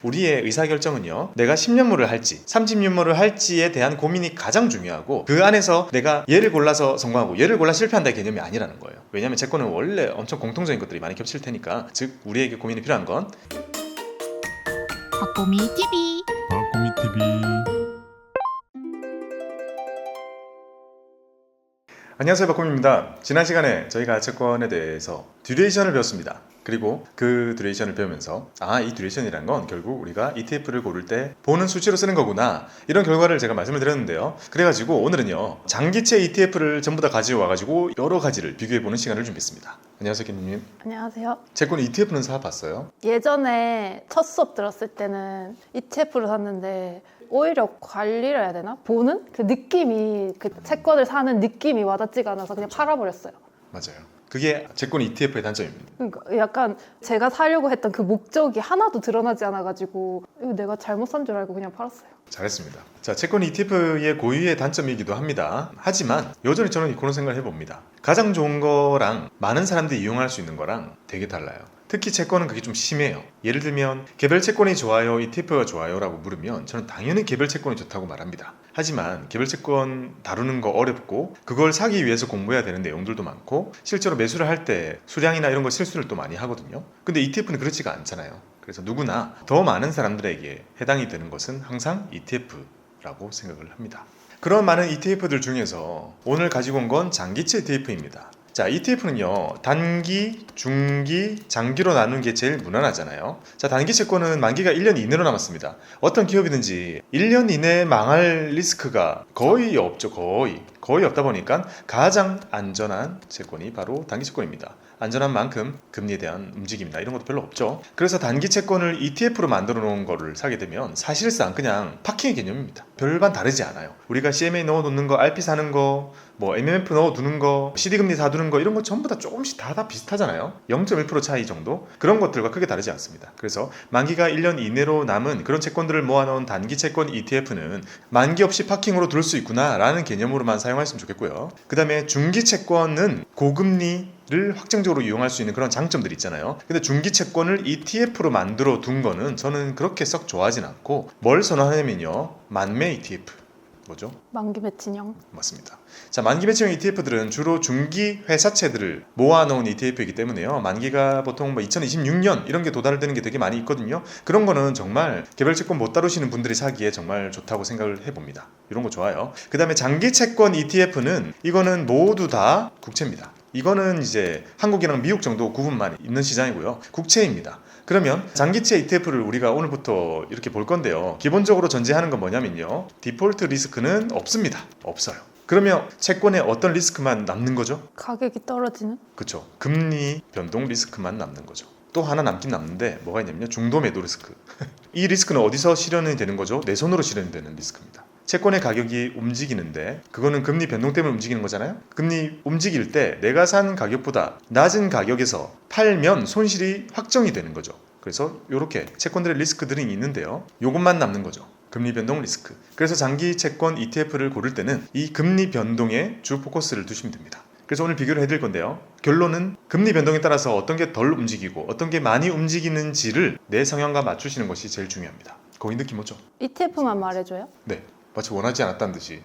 우리의 의사결정은요, 내가 10년물을 할지 30년물을 할지에 대한 고민이 가장 중요하고, 그 안에서 내가 얘를 골라서 성공하고 얘를 골라 실패한다의 개념이 아니라는 거예요. 왜냐하면 채권은 원래 엄청 공통적인 것들이 많이 겹칠 테니까. 즉 우리에게 고민이 필요한 건 박보미 TV. 박보미 TV. 안녕하세요, 박보미입니다. 지난 시간에 저희가 채권에 대해서 듀레이션을 배웠습니다. 그리고 그 듀레이션을 배우면서 이 듀레이션이란 건 결국 우리가 ETF를 고를 때 보는 수치로 쓰는 거구나, 이런 결과를 제가 말씀을 드렸는데요. 그래가지고 오늘은요, 장기채 ETF를 전부 다 가져와가지고 여러 가지를 비교해보는 시간을 준비했습니다. 안녕하세요, 김님. 안녕하세요. 채권 ETF는 사봤어요? 예전에 첫 수업 들었을 때는 ETF를 샀는데 오히려 관리를 해야 되나? 보는? 그 느낌이, 그 채권을 사는 느낌이 와닿지가 않아서 그냥 팔아버렸어요. 맞아요. 그게 채권 ETF의 단점입니다. 그러니까 약간 제가 사려고 했던 그 목적이 하나도 드러나지 않아가지고 이거 내가 잘못 산 줄 알고 그냥 팔았어요. 잘했습니다. 자, 채권 ETF의 고유의 단점이기도 합니다. 하지만 여전히 저는 그런 생각을 해봅니다. 가장 좋은 거랑 많은 사람들이 이용할 수 있는 거랑 되게 달라요. 특히 채권은 그게 좀 심해요. 예를 들면 개별 채권이 좋아요, ETF가 좋아요 라고 물으면 저는 당연히 개별 채권이 좋다고 말합니다. 하지만 개별 채권 다루는 거 어렵고, 그걸 사기 위해서 공부해야 되는 내용들도 많고, 실제로 매수를 할 때 수량이나 이런 거 실수를 또 많이 하거든요. 근데 ETF는 그렇지가 않잖아요. 그래서 누구나 더 많은 사람들에게 해당이 되는 것은 항상 ETF라고 생각을 합니다. 그런 많은 ETF들 중에서 오늘 가지고 온 건 장기채 ETF입니다. 자, ETF는요, 단기, 중기, 장기로 나누는 게 제일 무난하잖아요. 자, 단기 채권은 만기가 1년 이내로 남았습니다. 어떤 기업이든지 1년 이내에 망할 리스크가 거의 없죠. 거의 없다 보니까 가장 안전한 채권이 바로 단기 채권입니다. 안전한 만큼 금리에 대한 움직임이나 이런 것도 별로 없죠. 그래서 단기 채권을 ETF로 만들어 놓은 거를 사게 되면 사실상 그냥 파킹의 개념입니다. 별반 다르지 않아요. 우리가 CMA 넣어 놓는 거, RP 사는 거, 뭐 MMF 넣어 두는 거, CD금리 사두는 거, 이런 거 전부 다 조금씩 다 비슷하잖아요. 0.1% 차이 정도? 그런 것들과 크게 다르지 않습니다. 그래서 만기가 1년 이내로 남은 그런 채권들을 모아놓은 단기 채권 ETF는 만기 없이 파킹으로 둘 수 있구나 라는 개념으로만 사용하시면 좋겠고요. 그 다음에 중기 채권은 고금리를 확정적으로 이용할 수 있는 그런 장점들이 있잖아요. 근데 중기 채권을 ETF로 만들어 둔 거는 저는 그렇게 썩 좋아하진 않고, 뭘 선호하냐면요, 만매 ETF. 뭐죠? 만기 매칭형. 맞습니다. 자, 만기 매칭형 ETF들은 주로 중기 회사채들을 모아놓은 ETF이기 때문에요. 만기가 보통 2026년 이런 게 도달되는 게 되게 많이 있거든요. 그런 거는 정말 개별 채권 못 다루시는 분들이 사기에 정말 좋다고 생각을 해봅니다. 이런 거 좋아요. 그 다음에 장기 채권 ETF는 이거는 모두 다 국채입니다. 이거는 이제 한국이랑 미국 정도 구분만 있는 시장이고요. 국채입니다. 그러면 장기채 ETF를 우리가 오늘부터 이렇게 볼 건데요. 기본적으로 전제하는 건 뭐냐면요, 디폴트 리스크는 없습니다. 없어요. 그러면 채권에 어떤 리스크만 남는 거죠? 가격이 떨어지는? 그렇죠. 금리 변동 리스크만 남는 거죠. 또 하나 남긴 남는데 뭐가 있냐면요, 중도 매도 리스크. 이 리스크는 어디서 실현이 되는 거죠? 내 손으로 실현이 되는 리스크입니다. 채권의 가격이 움직이는데 그거는 금리 변동 때문에 움직이는 거잖아요. 금리 움직일 때 내가 산 가격보다 낮은 가격에서 팔면 손실이 확정이 되는 거죠. 그래서 이렇게 채권들의 리스크들이 있는데요, 이것만 남는 거죠. 금리 변동 리스크. 그래서 장기 채권 ETF를 고를 때는 이 금리 변동에 주 포커스를 두시면 됩니다. 그래서 오늘 비교를 해드릴 건데요, 결론은 금리 변동에 따라서 어떤 게 덜 움직이고 어떤 게 많이 움직이는지를 내 성향과 맞추시는 것이 제일 중요합니다. 거기 느낌 오죠? ETF만 말해줘요? 네, 마치 원하지 않았다는 듯이.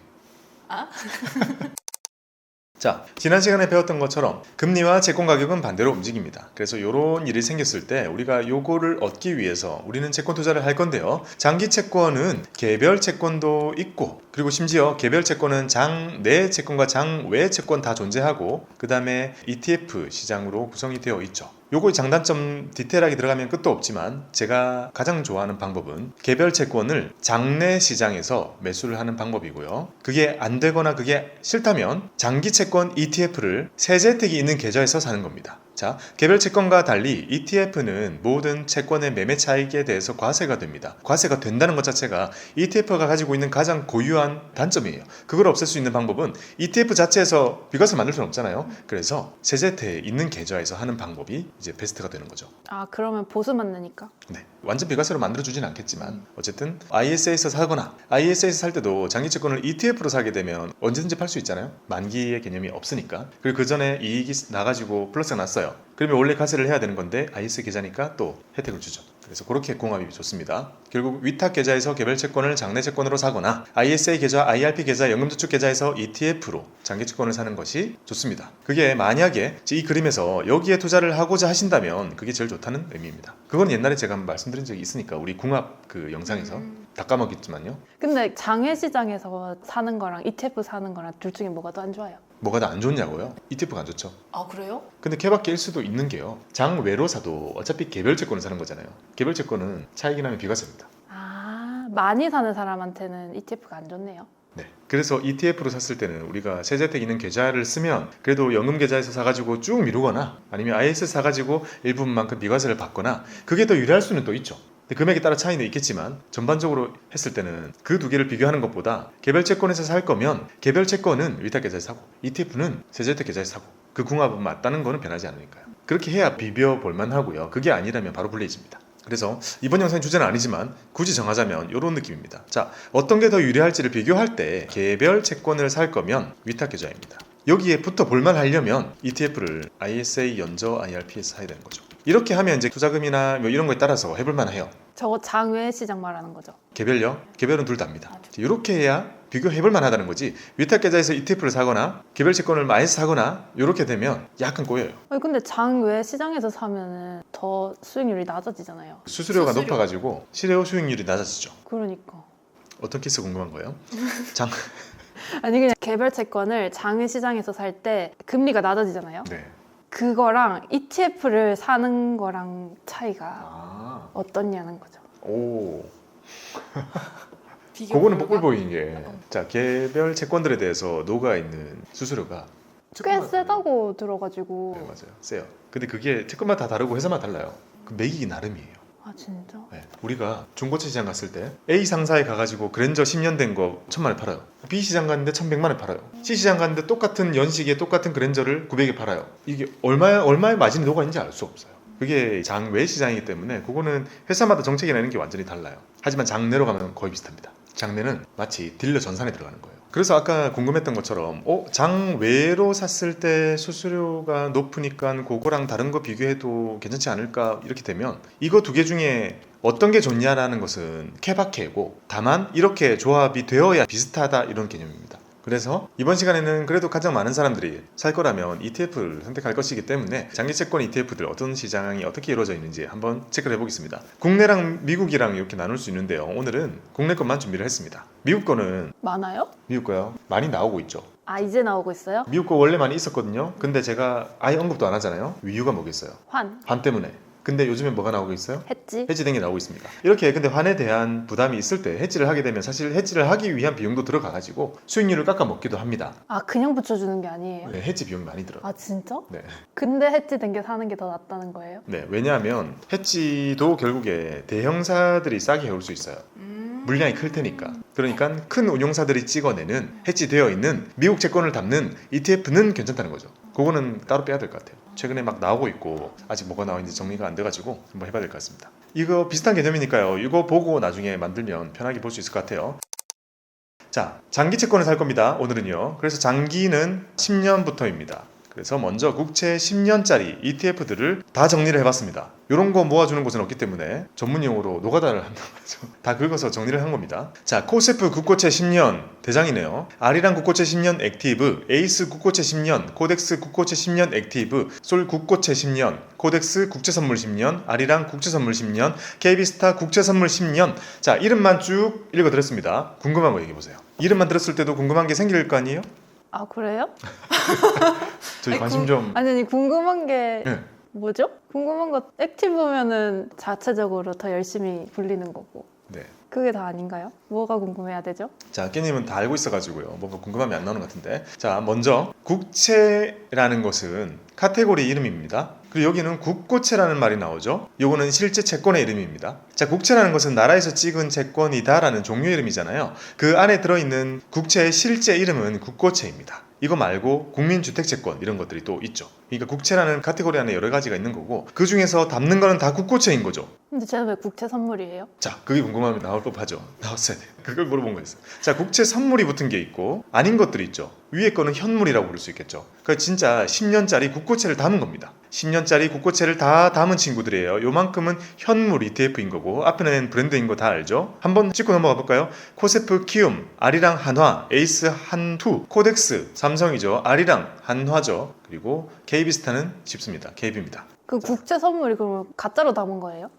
자, 지난 시간에 배웠던 것처럼 금리와 채권 가격은 반대로 움직입니다. 그래서 이런 일이 생겼을 때 우리가 요거를 얻기 위해서 우리는 채권 투자를 할 건데요, 장기 채권은 개별 채권도 있고, 그리고 심지어 개별 채권은 장내 채권과 장외 채권 다 존재하고, 그 다음에 ETF 시장으로 구성이 되어 있죠. 요거의 장단점 디테일하게 들어가면 끝도 없지만, 제가 가장 좋아하는 방법은 개별 채권을 장내 시장에서 매수를 하는 방법이고요. 그게 안 되거나 그게 싫다면 장기 채권 ETF를 세제 혜택이 있는 계좌에서 사는 겁니다. 자, 개별 채권과 달리 ETF는 모든 채권의 매매 차익에 대해서 과세가 됩니다. 과세가 된다는 것 자체가 ETF가 가지고 있는 가장 고유한 단점이에요. 그걸 없앨 수 있는 방법은 ETF 자체에서 비과세 만들 수는 없잖아요. 그래서 세제 혜택 있는 계좌에서 하는 방법이 이제 베스트가 되는 거죠. 그러면 보수 맞느니까. 네, 완전 비과세로 만들어주진 않겠지만 어쨌든 ISA에서 사거나, ISA에서 살 때도 장기채권을 ETF로 사게 되면 언제든지 팔 수 있잖아요. 만기의 개념이 없으니까. 그리고 그 전에 이익이 나가지고 플러스가 났어요. 써요. 그러면 원래 과세를 해야 되는 건데 IS 계좌니까 또 혜택을 주죠. 그래서 그렇게 궁합이 좋습니다. 결국 위탁 계좌에서 개별 채권을 장내 채권으로 사거나 ISA 계좌, IRP 계좌, 연금저축 계좌에서 ETF로 장기 채권을 사는 것이 좋습니다. 그게 만약에 이 그림에서 여기에 투자를 하고자 하신다면 그게 제일 좋다는 의미입니다. 그건 옛날에 제가 한번 말씀드린 적이 있으니까 우리 궁합 그 영상에서 다 까먹겠지만요. 근데 장외 시장에서 사는 거랑 ETF 사는 거랑 둘 중에 뭐가 더 안 좋아요? 뭐가 더 안 좋냐고요? ETF가 안 좋죠. 아 그래요? 근데 케바케일 수도 있는 게요. 장외로 사도 어차피 개별 채권을 사는 거잖아요. 개별 채권은 차익이 나면 비과세입니다. 아 많이 사는 사람한테는 ETF가 안 좋네요. 네. 그래서 ETF로 샀을 때는 우리가 세제택 있는 계좌를 쓰면 그래도 연금 계좌에서 사가지고 쭉 미루거나 아니면 IS 사가지고 일부분만큼 비과세를 받거나 그게 더 유리할 수는 또 있죠. 금액에 따라 차이는 있겠지만 전반적으로 했을 때는 그 두 개를 비교하는 것보다 개별 채권에서 살 거면 개별 채권은 위탁 계좌에서 사고 ETF는 세제택 계좌에서 사고 그 궁합은 맞다는 거는 변하지 않으니까요. 그렇게 해야 비벼볼 만하고요. 그게 아니라면 바로 불리해집니다. 그래서 이번 영상의 주제는 아니지만 굳이 정하자면 이런 느낌입니다. 자, 어떤 게 더 유리할지를 비교할 때 개별 채권을 살 거면 위탁 계좌입니다. 여기에 붙어 볼만 하려면 ETF를 ISA, 연저, IRP에서 사야 되는 거죠. 이렇게 하면 이제 투자금이나 뭐 이런 거에 따라서 해볼만 해요. 저거 장외 시장 말하는 거죠? 개별요? 개별은 둘 다입니다. 이렇게 해야 비교해볼만 하다는 거지. 위탁 계좌에서 ETF를 사거나 개별 채권을 많이 사거나 이렇게 되면 약간 꼬여요. 아니 근데 장외 시장에서 사면은 더 수익률이 낮아지잖아요. 수수료가 높아가지고 실효 수익률이 낮아지죠. 그러니까. 어떤 케이스 궁금한 거예요? 장... 아니 그냥 개별 채권을 장외 시장에서 살 때 금리가 낮아지잖아요. 네. 그거랑 ETF를 사는 거랑 차이가 아. 어떻냐는 거죠. 오. 그거는 뽀글보이는 게. 자, 개별 채권들에 대해서 녹아있는 수수료가 꽤 세다고 들어가지고. 네, 맞아요. 세요. 근데 그게 채권마다 다 다르고 회사마다 달라요. 그 매기기 나름이에요. 아 진짜? 네. 우리가 중고차 시장 갔을 때 A 상사에 가가지고 그랜저 10년 된 거 1,000만에 팔아요. B 시장 갔는데 1,100만에 팔아요. C 시장 갔는데 똑같은 연식의 똑같은 그랜저를 900에 팔아요. 이게 얼마의 마진이 녹아있는지 알 수 없어요. 그게 장외 시장이기 때문에 그거는 회사마다 정책이 내는 게 완전히 달라요. 하지만 장내로 가면 거의 비슷합니다. 장내는 마치 딜러 전산에 들어가는 거예요. 그래서 아까 궁금했던 것처럼 장외로 샀을 때 수수료가 높으니까 그거랑 다른 거 비교해도 괜찮지 않을까 이렇게 되면 이거 두 개 중에 어떤 게 좋냐라는 것은 케바케고 다만 이렇게 조합이 되어야 비슷하다 이런 개념입니다. 그래서 이번 시간에는 그래도 가장 많은 사람들이 살 거라면 ETF를 선택할 것이기 때문에 장기채권 ETF들 어떤 시장이 어떻게 이루어져 있는지 한번 체크를 해보겠습니다. 국내랑 미국이랑 이렇게 나눌 수 있는데요. 오늘은 국내 것만 준비를 했습니다. 미국 거는 많아요? 미국 거요? 많이 나오고 있죠. 아 이제 나오고 있어요? 미국 거 원래 많이 있었거든요. 근데 제가 아예 언급도 안 하잖아요. 이유가 뭐겠어요? 환, 때문에. 근데 요즘에 뭐가 나오고 있어요? 해지? 해지된 게 나오고 있습니다. 이렇게 근데 환에 대한 부담이 있을 때 해지를 하게 되면 사실 해지를 하기 위한 비용도 들어가가지고 수익률을 깎아 먹기도 합니다. 아 그냥 붙여주는 게 아니에요? 네, 해지 비용이 많이 들어요. 아 진짜? 네. 근데 해지 된 게 사는 게 더 낫다는 거예요? 네, 왜냐하면 해지도 결국에 대형사들이 싸게 해올 수 있어요. 물량이 클 테니까. 그러니까 큰 운용사들이 찍어내는 해지되어 있는 미국 채권을 담는 ETF는 괜찮다는 거죠. 그거는 따로 빼야 될 것 같아요. 최근에 막 나오고 있고 아직 뭐가 나오는지 정리가 안 돼가지고 한번 해봐야 될 것 같습니다. 이거 비슷한 개념이니까요. 이거 보고 나중에 만들면 편하게 볼 수 있을 것 같아요. 자, 장기 채권을 살 겁니다. 오늘은요. 그래서 장기는 10년부터입니다. 그래서 먼저 국채 10년짜리 ETF들을 다 정리를 해봤습니다. 이런 거 모아주는 곳은 없기 때문에 전문용어로 노가다를 한다고 하죠. 다 긁어서 정리를 한 겁니다. 자, 코세프 국고채 10년 대장이네요. 아리랑 국고채 10년 액티브, 에이스 국고채 10년, 코덱스 국고채 10년 액티브, 솔 국고채 10년, 코덱스 국채선물 10년, 아리랑 국채선물 10년, KB스타 국채선물 10년. 자, 이름만 쭉 읽어드렸습니다. 궁금한 거 얘기해보세요. 이름만 들었을 때도 궁금한 게 생길 거 아니에요? 아 그래요? 저희 관심 좀... 아니 궁금한 게 네. 뭐죠? 궁금한 거 액티브면은 자체적으로 더 열심히 굴리는 거고 네. 그게 다 아닌가요? 뭐가 궁금해야 되죠? 자, 깨님은 다 알고 있어가지고요. 뭔가 궁금함이 안 나오는 것 같은데. 자, 먼저 국채라는 것은 카테고리 이름입니다. 그리고 여기는 국고채라는 말이 나오죠. 요거는 실제 채권의 이름입니다. 자, 국채라는 것은 나라에서 찍은 채권이다라는 종류 이름이잖아요. 그 안에 들어있는 국채의 실제 이름은 국고채입니다. 이거 말고 국민주택채권 이런 것들이 또 있죠. 그러니까 국채라는 카테고리 안에 여러 가지가 있는 거고 그 중에서 담는 거는 다 국고채인 거죠. 근데 쟤는 왜 국채 선물이에요? 자, 그게 궁금함이 나올 법하죠. 나왔어야 돼요. 그걸 물어본 거였어요. 자, 국채 선물이 붙은 게 있고 아닌 것들이 있죠. 위에 거는 현물이라고 부를 수 있겠죠. 그러니까 진짜 10년짜리 국고채를 담은 겁니다. 10년짜리 국고채를 다 담은 친구들이에요. 요만큼은 현물 ETF인 거고 앞에는 브랜드인 거 다 알죠. 한번 찍고 넘어가 볼까요? 코세프 키움, 아리랑 한화, 에이스 한투, 코덱스, 삼성이죠. 아리랑 한화죠. 그리고 KB스타는 쉽습니다. KB입니다. 그 국제 선물이 그러면 가짜로 담은 거예요?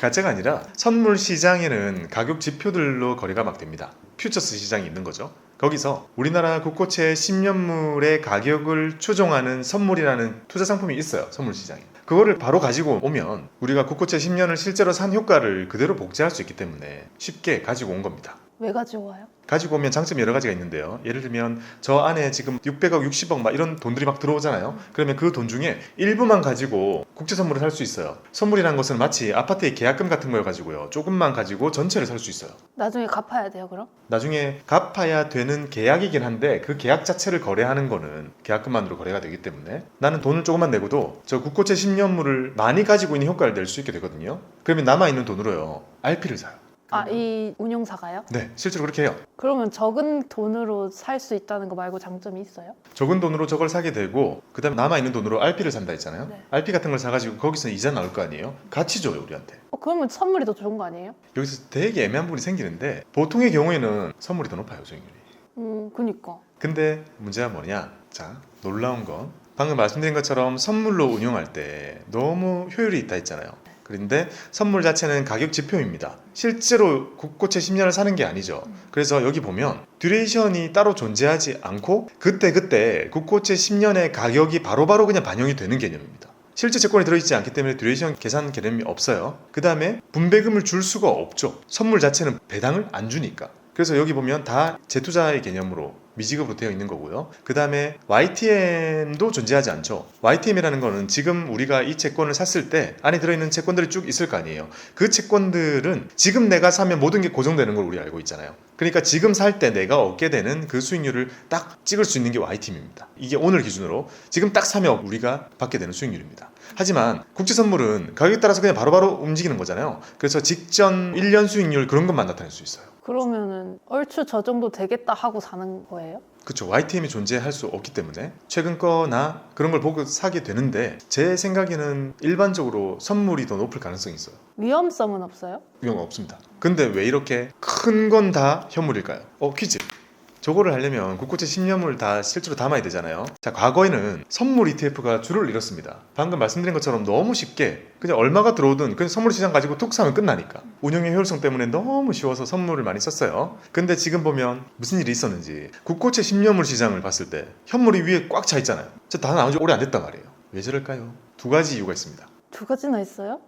가짜가 아니라 선물 시장에는 가격 지표들로 거래가 막 됩니다. 퓨처스 시장이 있는 거죠. 거기서 우리나라 국고채 10년물의 가격을 추종하는 선물이라는 투자 상품이 있어요. 선물 시장에. 그거를 바로 가지고 오면 우리가 국고채 10년을 실제로 산 효과를 그대로 복제할 수 있기 때문에 쉽게 가지고 온 겁니다. 왜 가지고 와요? 가지고 오면 장점이 여러 가지가 있는데요. 예를 들면 저 안에 지금 600억, 60억 막 이런 돈들이 막 들어오잖아요. 그러면 그 돈 중에 일부만 가지고 국제 선물을 살 수 있어요. 선물이라는 것은 마치 아파트의 계약금 같은 걸 가지고요. 조금만 가지고 전체를 살 수 있어요. 나중에 갚아야 돼요, 그럼? 나중에 갚아야 되는 계약이긴 한데 그 계약 자체를 거래하는 거는 계약금만으로 거래가 되기 때문에 나는 돈을 조금만 내고도 저 국고채 10년물을 많이 가지고 있는 효과를 낼 수 있게 되거든요. 그러면 남아있는 돈으로요. RP를 사요. 아, 이 운용사가요? 네, 실제로 그렇게 해요. 그러면 적은 돈으로 살 수 있다는 거 말고 장점이 있어요? 적은 돈으로 저걸 사게 되고 그 다음에 남아있는 돈으로 RP를 산다 했잖아요. 네. RP 같은 걸 사가지고 거기서 이자 나올 거 아니에요. 같이 줘요 우리한테. 그러면 선물이 더 좋은 거 아니에요? 여기서 되게 애매한 부분이 생기는데 보통의 경우에는 선물이 더 높아요 수익률이. 그니까. 근데 문제가 뭐냐. 자, 놀라운 건 방금 말씀드린 것처럼 선물로 운용할 때 너무 효율이 있다 했잖아요. 그런데 선물 자체는 가격 지표입니다. 실제로 국고채 10년을 사는 게 아니죠. 그래서 여기 보면 듀레이션이 따로 존재하지 않고 그때 국고채 10년의 가격이 바로바로 그냥 반영이 되는 개념입니다. 실제 채권이 들어있지 않기 때문에 듀레이션 계산 개념이 없어요. 그 다음에 분배금을 줄 수가 없죠. 선물 자체는 배당을 안 주니까. 그래서 여기 보면 다 재투자의 개념으로 미지급으로 되어 있는 거고요. 그 다음에 YTM도 존재하지 않죠. YTM이라는 거는 지금 우리가 이 채권을 샀을 때 안에 들어있는 채권들이 쭉 있을 거 아니에요. 그 채권들은 지금 내가 사면 모든 게 고정되는 걸 우리 알고 있잖아요. 그러니까 지금 살 때 내가 얻게 되는 그 수익률을 딱 찍을 수 있는 게 YTM입니다. 이게 오늘 기준으로 지금 딱 사면 우리가 받게 되는 수익률입니다. 하지만 국제선물은 가격에 따라서 그냥 바로바로 움직이는 거잖아요. 그래서 직전 1년 수익률 그런 것만 나타낼 수 있어요. 그러면은 얼추 저 정도 되겠다 하고 사는 거예요? 그렇죠. YTM이 존재할 수 없기 때문에 최근 거나 그런 걸 보고 사게 되는데 제 생각에는 일반적으로 선물이 더 높을 가능성이 있어요. 위험성은 없어요? 위험 없습니다. 근데 왜 이렇게 큰 건 다 현물일까요? 퀴즈. 저거를 하려면 국고채 10년물 다 실제로 담아야 되잖아요. 자, 과거에는 선물 ETF가 줄을 잃었습니다. 방금 말씀드린 것처럼 너무 쉽게 그냥 얼마가 들어오든 그냥 선물 시장 가지고 툭 사면 끝나니까. 운영의 효율성 때문에 너무 쉬워서 선물을 많이 썼어요. 근데 지금 보면 무슨 일이 있었는지 국고채 10년물 시장을 봤을 때 현물이 위에 꽉 차 있잖아요. 저 다 나온 지 오래 안 됐단 말이에요. 왜 저럴까요? 두 가지 이유가 있습니다. 두 가지나 있어요?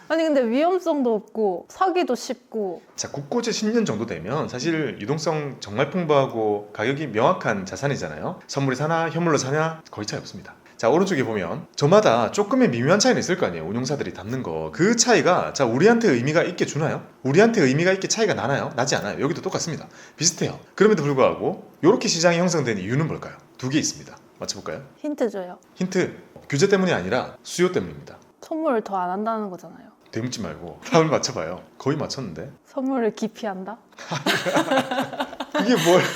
아니 근데 위험성도 없고 사기도 쉽고. 자, 국고채 10년 정도 되면 사실 유동성 정말 풍부하고 가격이 명확한 자산이잖아요. 선물이 사나 현물로 사냐 거의 차이 없습니다. 자, 오른쪽에 보면 저마다 조금의 미묘한 차이는 있을 거 아니에요. 운용사들이 담는 거. 그 차이가 자 우리한테 의미가 있게 주나요? 우리한테 의미가 있게 차이가 나나요? 나지 않아요. 여기도 똑같습니다. 비슷해요. 그럼에도 불구하고 이렇게 시장이 형성된 이유는 뭘까요? 두 개 있습니다. 맞춰볼까요? 힌트 줘요. 힌트. 규제 때문이 아니라 수요 때문입니다. 선물을 더 안 한다는 거잖아요. 대묻지 말고 답을 맞춰봐요. 거의 맞췄는데. 선물을 기피한다? 이게 뭐예요?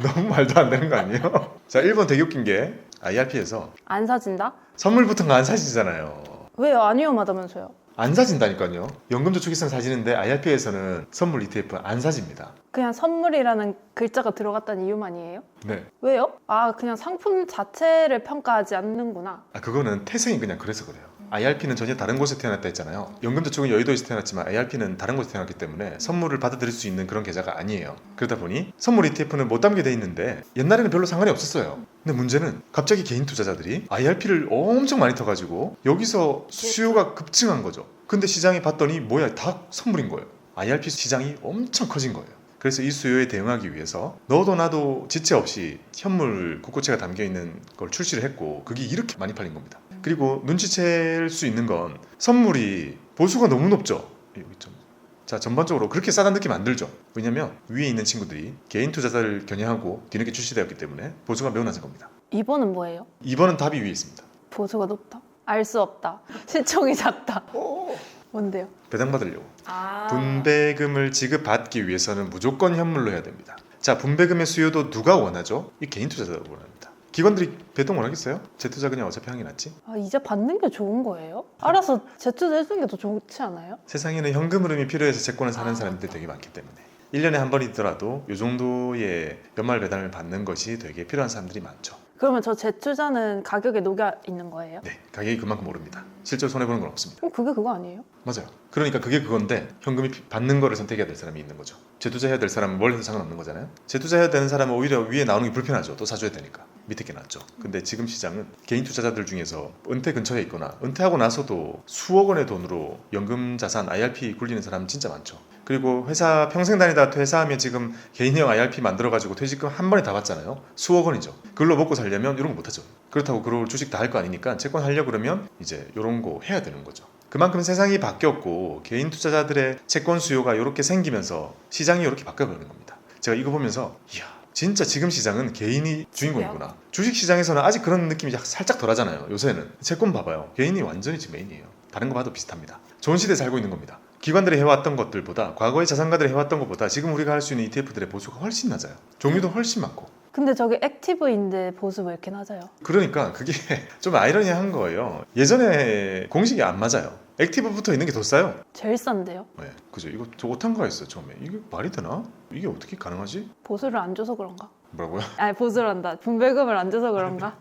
너무 말도 안 되는 거 아니에요? 자, 1번 되게 웃긴 게 IRP에서 안 사진다? 선물 붙은 거 안 사시잖아요. 왜요? 안 위험하다면서요? 안 사진다니까요. 연금저축이성 사지는데 IRP에서는 선물 ETF 안 사집니다. 그냥 선물이라는 글자가 들어갔다는 이유만이에요? 네. 왜요? 아, 그냥 상품 자체를 평가하지 않는구나. 그거는 태생이 그냥 그래서 그래요. IRP는 전혀 다른 곳에 태어났다 했잖아요. 연금저축은 여의도에서 태어났지만 IRP는 다른 곳에 태어났기 때문에 선물을 받아들일 수 있는 그런 계좌가 아니에요. 그러다 보니 선물 ETF는 못 담게 돼 있는데 옛날에는 별로 상관이 없었어요. 근데 문제는 갑자기 개인 투자자들이 IRP를 엄청 많이 터가지고 여기서 수요가 급증한 거죠. 근데 시장이 봤더니 뭐야, 다 선물인 거예요. IRP 시장이 엄청 커진 거예요. 그래서 이 수요에 대응하기 위해서 너도 나도 지체 없이 현물 국고채가 담겨있는 걸 출시를 했고 그게 이렇게 많이 팔린 겁니다. 그리고 눈치챌 수 있는 건 선물이 보수가 너무 높죠. 여기 좀. 자, 전반적으로 그렇게 싸다는 느낌 안 들죠. 왜냐면 위에 있는 친구들이 개인 투자자를 겨냥하고 뒤늦게 출시되었기 때문에 보수가 매우 낮은 겁니다. 2번은 뭐예요? 2번은 답이 위에 있습니다. 보수가 높다. 알 수 없다. 시총이 작다. 뭔데요? 배당받으려고. 아. 분배금을 지급받기 위해서는 무조건 현물로 해야 됩니다. 자, 분배금의 수요도 누가 원하죠? 이 개인 투자자가 원합니다. 기관들이 배당 원하겠어요? 재투자 그냥 어차피 하는 게 낫지? 아, 이제 받는 게 좋은 거예요? 알아서 재투자해주는 게 더 좋지 않아요? 세상에는 현금 흐름이 필요해서 채권을 사는 아. 사람들이 되게 많기 때문에 1년에 한 번이더라도 이 정도의 연말 배당을 받는 것이 되게 필요한 사람들이 많죠. 그러면 저 재투자는 가격에 녹여 있는 거예요? 네, 가격이 그만큼 오릅니다. 실제로 손해보는 건 없습니다. 그럼 그게 그거 아니에요? 맞아요. 그러니까 그게 그건데 현금이 받는 거를 선택해야 될 사람이 있는 거죠. 재투자해야 될 사람은 뭘 해도 상관없는 거잖아요. 재투자해야 되는 사람은 오히려 위에 나오는 게 불편하죠. 또 사줘야 되니까. 밑에 게 낫죠. 근데 지금 시장은 개인 투자자들 중에서 은퇴 근처에 있거나 은퇴하고 나서도 수억 원의 돈으로 연금 자산 IRP 굴리는 사람 진짜 많죠. 그리고 회사 평생 다니다 퇴사하면 지금 개인형 IRP 만들어가지고 퇴직금 한 번에 다 받잖아요. 수억 원이죠. 그걸로 먹고 살려면 이런 거 못하죠. 그렇다고 그걸 주식 다 할 거 아니니까 채권 하려고 그러면 이제 이런 거 해야 되는 거죠. 그만큼 세상이 바뀌었고 개인 투자자들의 채권 수요가 이렇게 생기면서 시장이 이렇게 바뀌어버리는 겁니다. 제가 이거 보면서 이야 진짜 지금 시장은 개인이 주인공이구나. 주식 시장에서는 아직 그런 느낌이 살짝 덜하잖아요. 요새는 채권 봐봐요. 개인이 완전히 지금 메인이에요. 다른 거 봐도 비슷합니다. 좋은 시대에 살고 있는 겁니다. 기관들이 해왔던 것들보다 과거의 자산가들이 해왔던 것보다 지금 우리가 할 수 있는 ETF들의 보수가 훨씬 낮아요. 종류도 훨씬 많고. 근데 저게 액티브인데 보수 왜 이렇게 낮아요? 그러니까 그게 좀 아이러니한 거예요. 예전에 공식이 안 맞아요. 액티브 붙어 있는 게 더 싸요. 제일 싼데요? 네, 그죠. 이거 저 오탄가 했어요 처음에. 이게 말이 되나? 이게 어떻게 가능하지? 보수를 안 줘서 그런가? 뭐라고요? 아니 보수란다. 분배금을 안 줘서 그런가?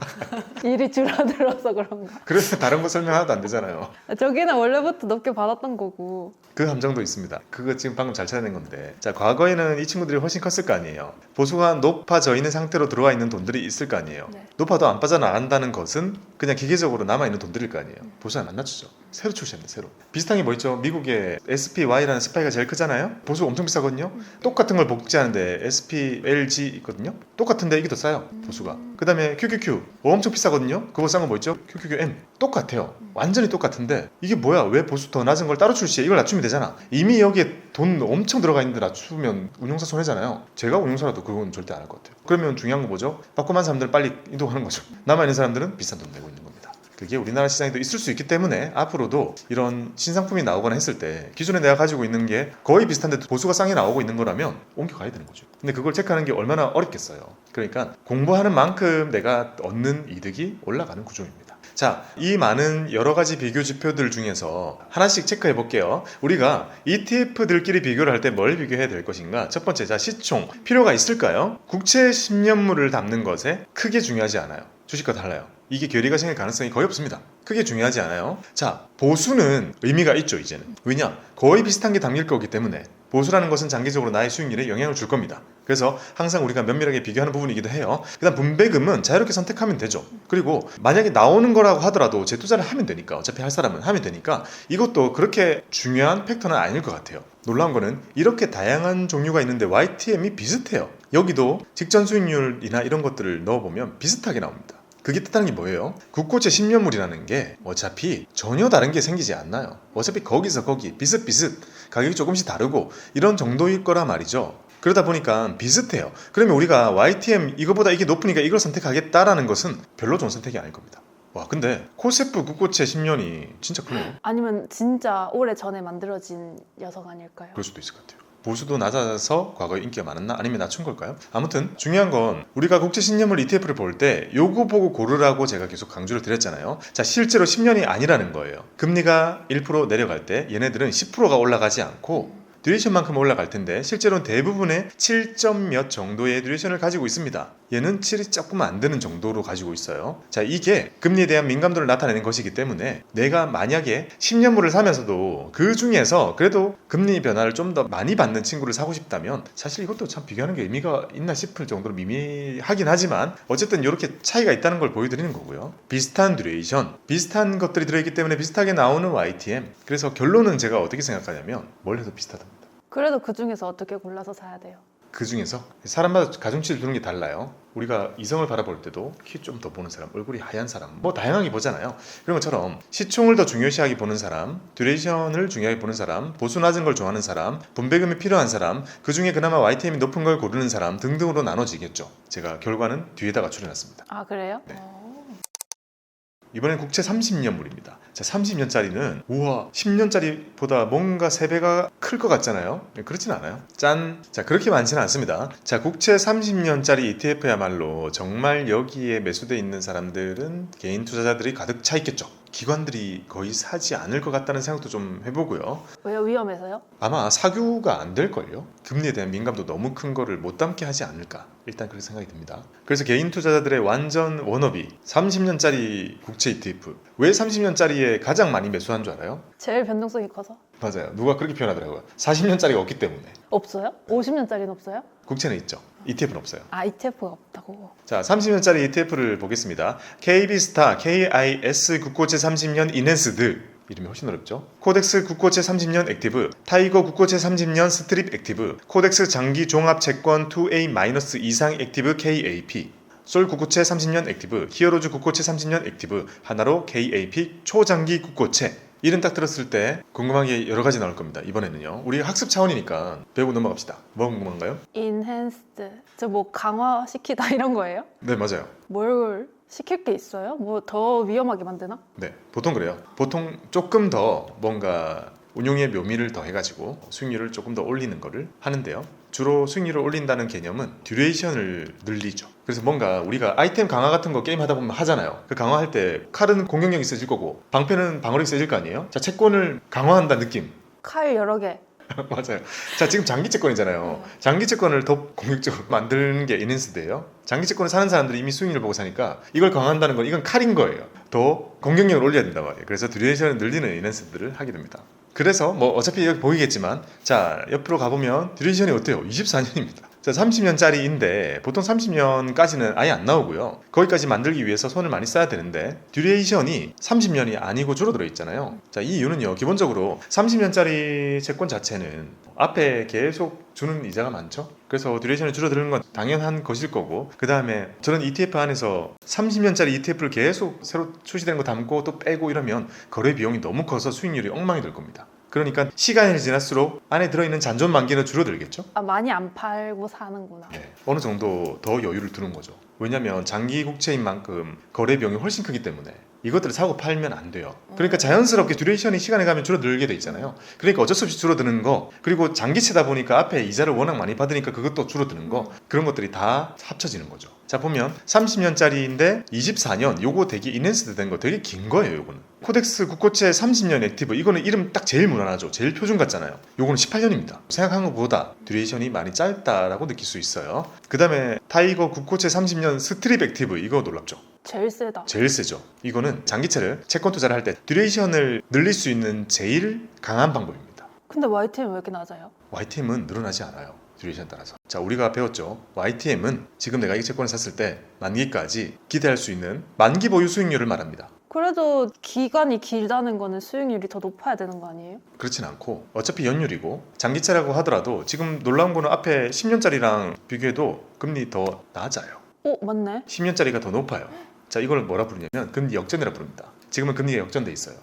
일이 줄어들어서 그런가? 그래서 다른 거 설명 하나도 안 되잖아요. 저기는 원래부터 높게 받았던 거고. 그 함정도 있습니다. 그거 지금 방금 잘 찾아낸 건데, 자 과거에는 이 친구들이 훨씬 컸을 거 아니에요. 보수가 높아져 있는 상태로 들어와 있는 돈들이 있을 거 아니에요. 네. 높아도 안 빠져나간다는 것은 그냥 기계적으로 남아 있는 돈들일 거 아니에요. 보수는 안 낮추죠. 새로 출시합니다. 새로. 비슷한 게 뭐 있죠? 미국의 SPY라는 스파이가 제일 크잖아요. 보수가 엄청 비싸거든요. 똑같은 걸 복제하는데 SPLG 있거든요. 똑같은데 이게 더 싸요. 보수가. 그 다음에 QQQ 엄청 비싸거든요. 그거 싼 거 뭐 있죠? QQQM 똑같아요. 완전히 똑같은데 이게 뭐야? 왜 보수 더 낮은 걸 따로 출시해? 이걸 낮추면 되잖아. 이미 여기에 돈 엄청 들어가 있는데 낮추면 운용사 손해잖아요. 제가 운용사라도 그건 절대 안 할 것 같아요. 그러면 중요한 거 뭐죠? 바꾸만 사람들은 빨리 이동하는 거죠. 남아있는 사람들은 비싼 돈 내고 있는 겁니다. 그게 우리나라 시장에도 있을 수 있기 때문에 앞으로도 이런 신상품이 나오거나 했을 때 기존에 내가 가지고 있는 게 거의 비슷한데 보수가 쌍이 나오고 있는 거라면 옮겨가야 되는 거죠. 근데 그걸 체크하는 게 얼마나 어렵겠어요. 그러니까 공부하는 만큼 내가 얻는 이득이 올라가는 구조입니다. 자, 이 많은 여러 가지 비교 지표들 중에서 하나씩 체크해 볼게요. 우리가 ETF들끼리 비교를 할 때 뭘 비교해야 될 것인가? 첫 번째, 자, 시총. 필요가 있을까요? 국채 10년물을 담는 것에 크게 중요하지 않아요. 주식과 달라요. 이게 괴리가 생길 가능성이 거의 없습니다. 크게 중요하지 않아요. 자, 보수는 의미가 있죠, 이제는. 왜냐? 거의 비슷한 게 담길 거기 때문에 보수라는 것은 장기적으로 나의 수익률에 영향을 줄 겁니다. 그래서 항상 우리가 면밀하게 비교하는 부분이기도 해요. 그 다음 분배금은 자유롭게 선택하면 되죠. 그리고 만약에 나오는 거라고 하더라도 재투자를 하면 되니까, 어차피 할 사람은 하면 되니까 이것도 그렇게 중요한 팩터는 아닐 것 같아요. 놀라운 거는 이렇게 다양한 종류가 있는데 YTM이 비슷해요. 여기도 직전 수익률이나 이런 것들을 넣어보면 비슷하게 나옵니다. 그게 뜻하는 게 뭐예요? 국고채 10년물이라는 게 어차피 전혀 다른 게 생기지 않나요? 어차피 거기서 거기 비슷비슷 가격이 조금씩 다르고 이런 정도일 거라 말이죠. 그러다 보니까 비슷해요. 그러면 우리가 YTM 이거보다 이게 높으니까 이걸 선택하겠다라는 것은 별로 좋은 선택이 아닐 겁니다. 와, 근데 코세프 국고채 10년이 진짜 크네요. 아니면 진짜 오래 전에 만들어진 녀석 아닐까요? 그럴 수도 있을 것 같아요. 보수도 낮아서 과거에 인기가 많았나? 아니면 낮춘 걸까요? 아무튼 중요한 건 우리가 국채 신념물 ETF를 볼 때 요거 보고 고르라고 제가 계속 강조를 드렸잖아요. 자, 실제로 10년이 아니라는 거예요. 금리가 1% 내려갈 때 얘네들은 10%가 올라가지 않고 듀레이션만큼 올라갈 텐데 실제로는 대부분의 7점 몇 정도의 듀레이션을 가지고 있습니다. 얘는 7이 조금 안 되는 정도로 가지고 있어요. 자, 이게 금리에 대한 민감도를 나타내는 것이기 때문에 내가 만약에 10년물을 사면서도 그 중에서 그래도 금리 변화를 좀 더 많이 받는 친구를 사고 싶다면 사실 이것도 참 비교하는 게 의미가 있나 싶을 정도로 미미하긴 하지만 어쨌든 이렇게 차이가 있다는 걸 보여드리는 거고요. 비슷한 듀레이션, 비슷한 것들이 들어있기 때문에 비슷하게 나오는 YTM. 그래서 결론은 제가 어떻게 생각하냐면 뭘 해도 비슷하답니다. 그래도 그 중에서 어떻게 골라서 사야 돼요? 그 중에서 사람마다 가중치를 두는 게 달라요. 우리가 이성을 바라볼 때도 키 좀 더 보는 사람, 얼굴이 하얀 사람 뭐 다양하게 보잖아요. 그런 것처럼 시총을 더 중요시하게 보는 사람, 듀레이션을 중요하게 보는 사람, 보수 낮은 걸 좋아하는 사람, 분배금이 필요한 사람, 그 중에 그나마 YTM이 높은 걸 고르는 사람 등등으로 나눠지겠죠. 제가 결과는 뒤에다가 추려놨습니다. 아, 그래요? 네. 이번엔 국채 30년물입니다. 자, 30년짜리는 우와 10년짜리보다 뭔가 3배가 클 것 같잖아요. 그렇진 않아요. 짠! 자, 그렇게 많지는 않습니다. 자, 국채 30년짜리 ETF야말로 정말 여기에 매수되어 있는 사람들은 개인 투자자들이 가득 차 있겠죠. 기관들이 거의 사지 않을 것 같다는 생각도 좀 해보고요. 왜요? 위험해서요? 아마 사규가 안 될걸요. 금리에 대한 민감도 너무 큰 거를 못 담게 하지 않을까, 일단 그렇게 생각이 듭니다. 그래서 개인 투자자들의 완전 워너비 30년짜리 국채 ETF. 왜 30년짜리에 가장 많이 매수한 줄 알아요? 제일 변동성이 커서. 맞아요. 누가 그렇게 표현하더라고요. 40년짜리가 없기 때문에. 없어요? 50년짜리는 없어요? 국채는 있죠. ETF는 없어요. 아, ETF가 없다고. 자, 30년짜리 ETF를 보겠습니다. KB스타 KIS 국고채 30년 이넨스드, 이름이 훨씬 어렵죠. 코덱스 국고채 30년 액티브, 타이거 국고채 30년 스트립 액티브, 코덱스 장기 종합 채권 2A- 이상 액티브 KAP, 솔 국고채 30년 액티브, 히어로즈 국고채 30년 액티브, 하나로 KAP 초장기 국고채. 이름 딱 들었을 때 궁금한 게 여러 가지 나올 겁니다. 이번에는요. 우리 학습 차원이니까 배우고 넘어갑시다. 뭐 궁금한가요? Enhanced. 저 뭐 강화시키다 이런 거예요? 네, 맞아요. 뭘 시킬 게 있어요? 뭐 더 위험하게 만드나? 네, 보통 그래요. 보통 조금 더 뭔가 운용의 묘미를 더해가지고 수익률을 조금 더 올리는 거를 하는데요. 주로 수익률을 올린다는 개념은 듀레이션을 늘리죠. 그래서 뭔가 우리가 아이템 강화 같은 거 게임 하다 보면 하잖아요. 그 강화할 때 칼은 공격력이 세질 거고 방패는 방어력이 세질 거 아니에요? 자, 채권을 강화한다 느낌. 칼 여러 개. 맞아요. 자, 지금 장기 채권이잖아요. 장기 채권을 더 공격적으로 만드는 게 인핸스드예요. 장기 채권을 사는 사람들이 이미 수익률을 보고 사니까 이걸 강화한다는 건 이건 칼인 거예요. 더 공격력을 올려야 된단 말이에요. 그래서 듀레이션을 늘리는 인핸스드를 하게 됩니다. 그래서 뭐 어차피 여기 보이겠지만, 자, 옆으로 가보면 듀레이션이 어때요? 24년입니다. 자, 30년짜리인데 보통 30년까지는 아예 안 나오고요. 거기까지 만들기 위해서 손을 많이 써야 되는데 듀레이션이 30년이 아니고 줄어들어 있잖아요. 자, 이 이유는요. 기본적으로 30년짜리 채권 자체는 앞에 계속 주는 이자가 많죠. 그래서 듀레이션이 줄어드는 건 당연한 것일 거고, 그 다음에 저는 ETF 안에서 30년짜리 ETF를 계속 새로 출시되는 거 담고 또 빼고 이러면 거래 비용이 너무 커서 수익률이 엉망이 될 겁니다. 그러니까 시간이 지날수록 안에 들어있는 잔존 만기는 줄어들겠죠. 아, 많이 안 팔고 사는구나. 네, 어느 정도 더 여유를 두는 거죠. 왜냐하면 장기 국채인 만큼 거래 비용이 훨씬 크기 때문에 이것들을 사고 팔면 안 돼요. 그러니까 자연스럽게 듀레이션이 시간이 가면 줄어들게 돼 있잖아요. 그러니까 어쩔 수 없이 줄어드는 거, 그리고 장기채다 보니까 앞에 이자를 워낙 많이 받으니까 그것도 줄어드는 거, 그런 것들이 다 합쳐지는 거죠. 자, 보면 30년짜리인데 24년 요거 되게 인핸스드 된 거 되게 긴 거예요. 요거는 코덱스 국고채 30년 액티브, 이거는 이름 딱 제일 무난하죠. 제일 표준 같잖아요. 요거는 18년입니다. 생각한 것보다 듀레이션이 많이 짧다라고 느낄 수 있어요. 그 다음에 타이거 국고채 30년 스트립 액티브, 이거 놀랍죠. 제일 세다. 제일 세죠. 이거는 장기채를 채권 투자를 할 때 듀레이션을 늘릴 수 있는 제일 강한 방법입니다. 근데 YT는 왜 이렇게 낮아요? YTM은 늘어나지 않아요. 듀레이션 따라서. 자, 우리가 배웠죠. YTM은 지금 내가 이 채권을 샀을 때 만기까지 기대할 수 있는 만기 보유 수익률을 말합니다. 그래도 기간이 길다는 거는 수익률이 더 높아야 되는 거 아니에요? 그렇진 않고 어차피 연율이고, 장기채라고 하더라도 지금 놀라운 거는 앞에 10년짜리랑 비교해도 금리 더 낮아요. 맞네. 10년짜리가 더 높아요. 자, 이걸 뭐라 부르냐면 금리 역전이라 부릅니다. 지금은 금리가 역전돼 있어요.